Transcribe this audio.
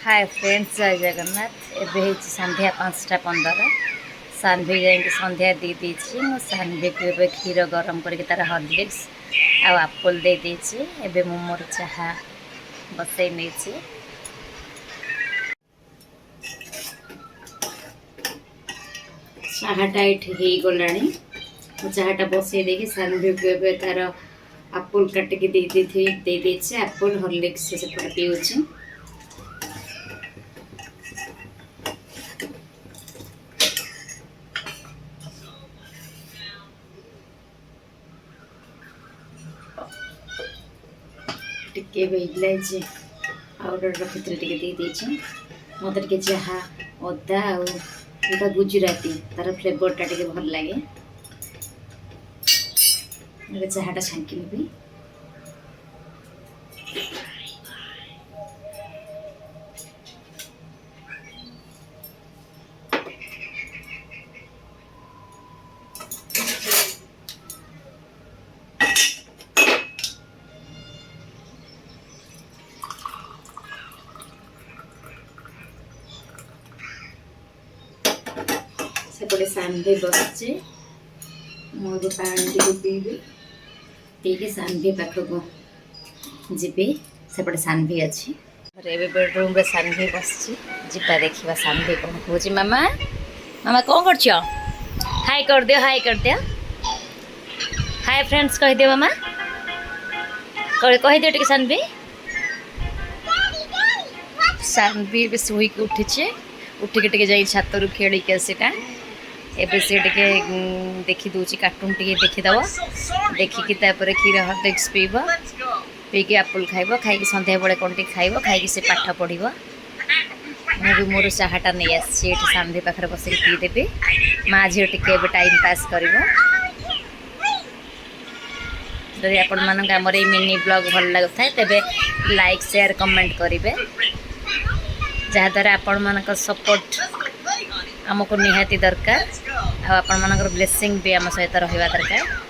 Hi friends जय जगन्नाथ एवं संध्या 5:15 सान्वी जाइए संध्या दे दीची मो सान्वी को एवं क्षीर गरम करके तार हॉर्लिक्स आ एप्पल दे दीची एवं मु मोर चाहा बसई नहीं चाहाटा ये गला चाहाटा बसई देखिए सान्वी को एवं तार एप्पल काटिकी दे दीची एप्पल हॉर्लिक्स से पीऊँ टिके इलायची पाउडर रखी टे दे दीची मत टे चाहा अदा आटा गुजराती तार फ्लेवरटा टे भल लगे चाहाटा छांकी भी सेपटे सान्वी बसचे मुझे पानी टे पीबी पीके सान्वी पाखक जी सेपटे सान्वी अच्छी बेडरूम रे सान्वी बस जा देखा सान्वी कौन कह मामा मामा कौन कर हाय कर दियो हाय फ्रेंड्स कह दियो मामा कह दियो टे सान्वी सान्वी भी सोईक उठी उठिक टे जा छात रू खेलिक आसीटा एबे से टे देखी दूची कार्टून टे देखीदेव देखिकी क्षीर हॉर्लिक्स पीब पीके एप्पल खाइब खाई संध्या बेले कौन टे खाइब खाई से पाठ पढ़ मुझे मोर चाहाटा नहीं आसी सान्वी पाखे बस पीदेवी माँ झील टे टाइम पास कर जदि आपण मानक आमर मिनी ब्लॉग भल लगुता तेबे लाइक शेयर कमेंट करेंगे जहाँद्वारा आपण मानक सपोर्ट आमको निहाती दरकार आपण मानकर ब्लेसिंग भी आम सहित रहा दरकार।